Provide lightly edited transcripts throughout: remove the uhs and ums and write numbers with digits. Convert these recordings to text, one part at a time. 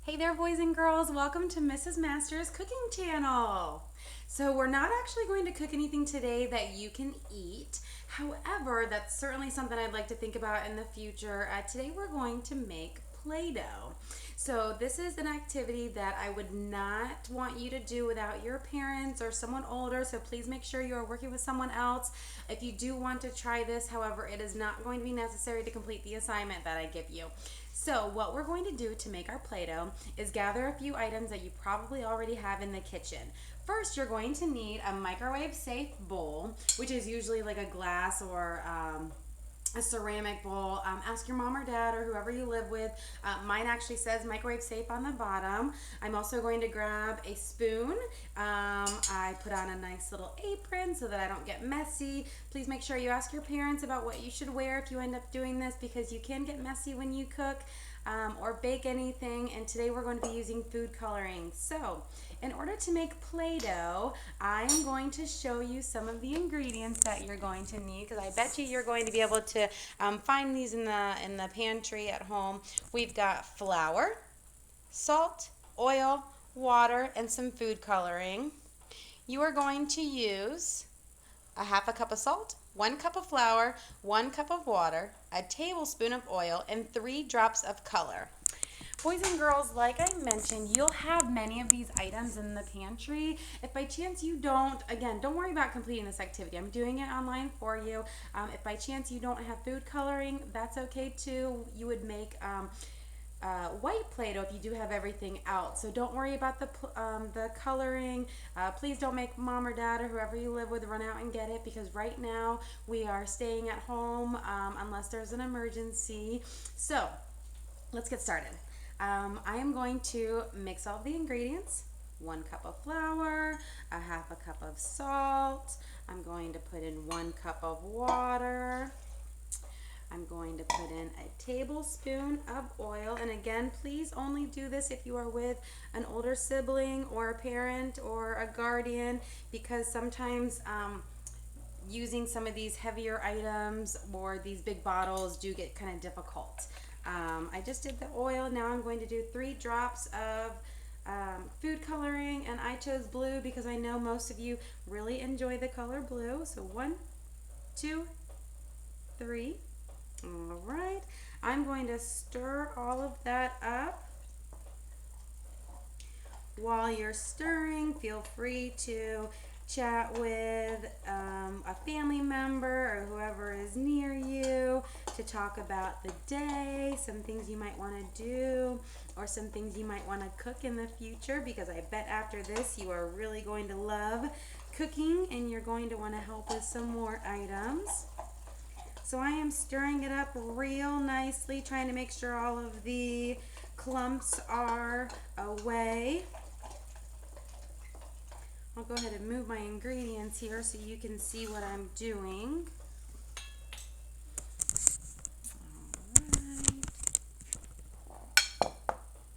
Hey there, boys and girls. Welcome to Mrs. Masters Cooking Channel. So we're not actually going to cook anything today that you can eat. However, that's certainly something I'd like to think about in the future. Today we're going to make Play-Doh. So this is an activity that I would not want you to do without your parents or someone older, so please make sure you are working with someone else. If you do want to try this, however, it is not going to be necessary to complete the assignment that I give you. So what we're going to do to make our Play-Doh is gather a few items that you probably already have in the kitchen. First, you're going to need a microwave safe bowl, which is usually like a glass or a ceramic bowl. Ask your mom or dad or whoever you live with. Mine actually says microwave safe on the bottom. I'm also going to grab a spoon. I put on a nice little apron so that I don't get messy. Please make sure you ask your parents about what you should wear if you end up doing this, because you can get messy when you cook or bake anything. And today we're going to be using food coloring. So in order to make Play-Doh, I am going to show you some of the ingredients that you're going to need, because I bet you're going to be able to find these in the pantry at home. We've got flour, salt, oil, water, and some food coloring. You are going to use a half a cup of salt, 1 cup of flour, 1 cup of water, a tablespoon of oil, and 3 drops of color. Boys and girls, like I mentioned, you'll have many of these items in the pantry. If by chance you don't, again, don't worry about completing this activity. I'm doing it online for you. If by chance you don't have food coloring, that's okay too. You would make white Play-Doh if you do have everything out. So don't worry about the coloring. Please don't make mom or dad or whoever you live with run out and get it, because right now we are staying at home unless there's an emergency. So let's get started. I am going to mix all the ingredients. 1 cup of flour, a half a cup of salt. I'm going to put in 1 cup of water. I'm going to put in a tablespoon of oil. And again, please only do this if you are with an older sibling or a parent or a guardian, because sometimes using some of these heavier items or these big bottles do get kind of difficult. I just did the oil. Now I'm going to do 3 drops of food coloring, and I chose blue because I know most of you really enjoy the color blue. So 1, 2, 3. All right. I'm going to stir all of that up. While you're stirring, feel free to chat with a family member or whoever is near you to talk about the day, some things you might want to do, or some things you might want to cook in the future, because I bet after this you are really going to love cooking and you're going to want to help with some more items. So I am stirring it up real nicely, trying to make sure all of the clumps are away. I'll go ahead and move my ingredients here so you can see what I'm doing. Alright.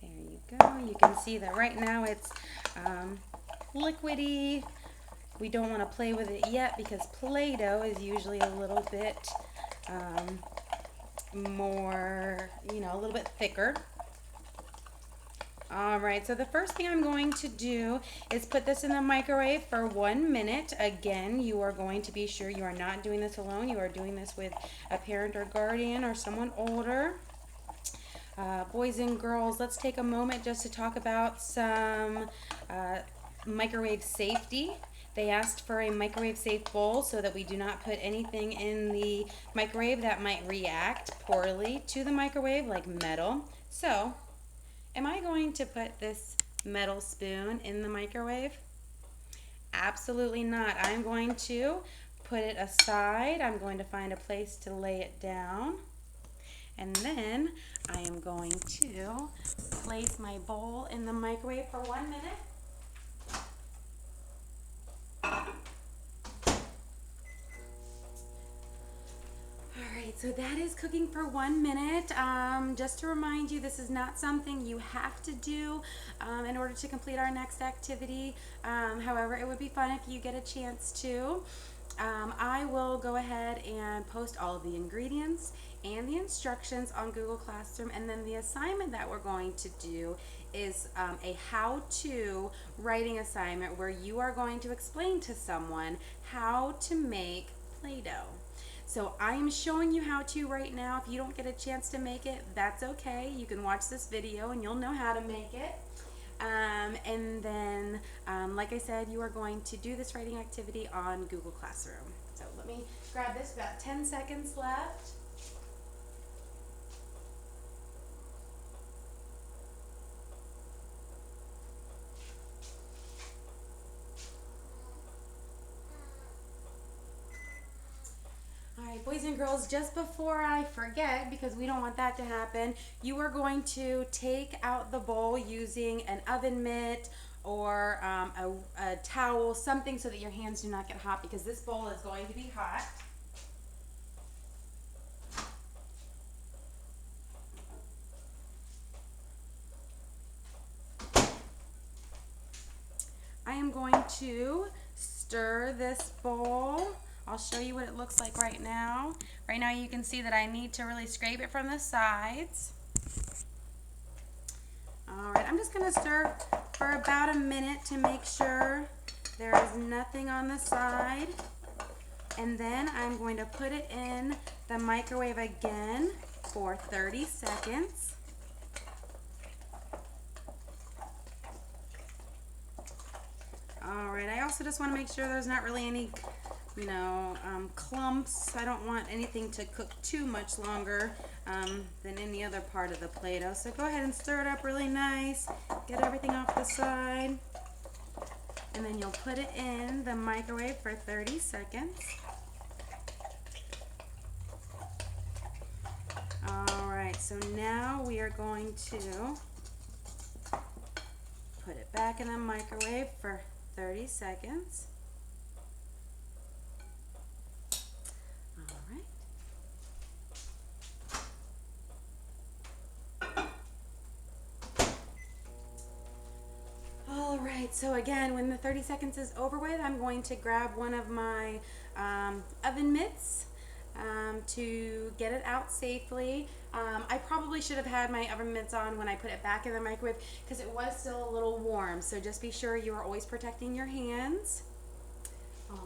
There you go. You can see that right now it's liquidy. We don't want to play with it yet because Play-Doh is usually a little bit more, a little bit thicker. Alright, so the first thing I'm going to do is put this in the microwave for 1 minute. Again, you are going to be sure you are not doing this alone. You are doing this with a parent or guardian or someone older. Boys and girls, let's take a moment just to talk about some microwave safety. They asked for a microwave safe bowl so that we do not put anything in the microwave that might react poorly to the microwave, like metal. So, am I going to put this metal spoon in the microwave? Absolutely not. I'm going to put it aside. I'm going to find a place to lay it down. And then I am going to place my bowl in the microwave for 1 minute. Alright, so that is cooking for 1 minute. Just to remind you, this is not something you have to do in order to complete our next activity. However, it would be fun if you get a chance to. I will go ahead and post all of the ingredients and the instructions on Google Classroom, and then the assignment that we're going to do is a how-to writing assignment where you are going to explain to someone how to make Play-Doh. So I am showing you how to right now. If you don't get a chance to make it, that's okay. You can watch this video and you'll know how to make it. And then, like I said, you are going to do this writing activity on Google Classroom. So let me grab this, about 10 seconds left. Alright, boys and girls, just before I forget, because we don't want that to happen, you are going to take out the bowl using an oven mitt or a towel, something so that your hands do not get hot, because this bowl is going to be hot. I am going to stir this bowl. I'll show you what it looks like right now. Right now you can see that I need to really scrape it from the sides. Alright, I'm just going to stir for about a minute to make sure there is nothing on the side. And then I'm going to put it in the microwave again for 30 seconds. Alright, I also just want to make sure there's not really any clumps. I don't want anything to cook too much longer than any other part of the Play-Doh. So go ahead and stir it up really nice. Get everything off the side. And then you'll put it in the microwave for 30 seconds. Alright, so now we are going to put it back in the microwave for 30 seconds. Alright, so again, when the 30 seconds is over with, I'm going to grab one of my oven mitts to get it out safely. I probably should have had my oven mitts on when I put it back in the microwave because it was still a little warm, so just be sure you are always protecting your hands. Alright.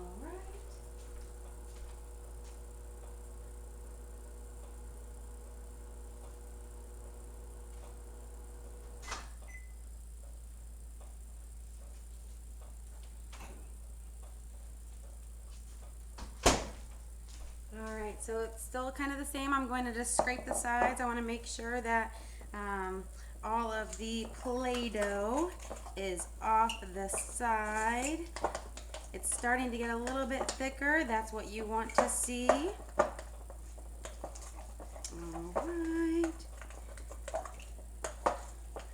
Alright, so it's still kind of the same. I'm going to just scrape the sides. I want to make sure that all of the Play-Doh is off the side. It's starting to get a little bit thicker. That's what you want to see. Alright.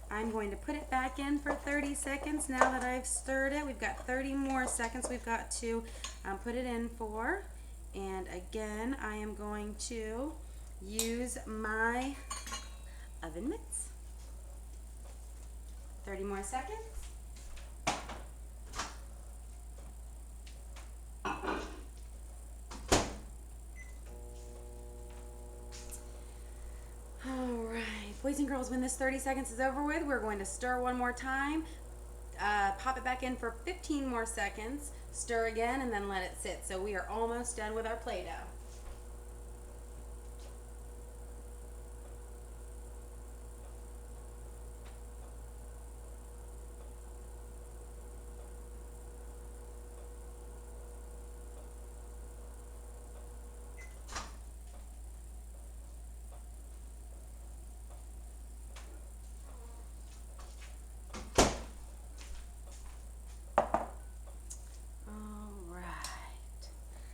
I'm going to put it back in for 30 seconds now that I've stirred it. We've got 30 more seconds we've got to put it in for. And again, I am going to use my oven mitts. 30 more seconds. Alright, boys and girls, when this 30 seconds is over with, we're going to stir one more time, pop it back in for 15 more seconds, stir again, and then let it sit. So we are almost done with our Play-Doh.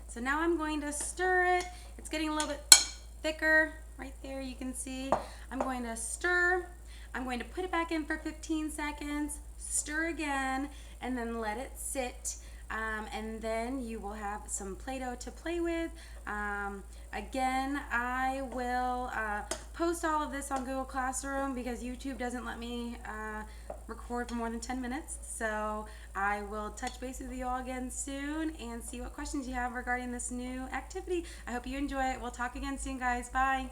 So now I'm going to stir it. It's getting a little bit thicker right there, you can see. I'm going to stir. I'm going to put it back in for 15 seconds, stir again, and then let it sit. And then you will have some Play-Doh to play with. Again, I will post all of this on Google Classroom because YouTube doesn't let me record for more than 10 minutes. So I will touch base with you all again soon and see what questions you have regarding this new activity. I hope you enjoy it. We'll talk again soon, guys. Bye.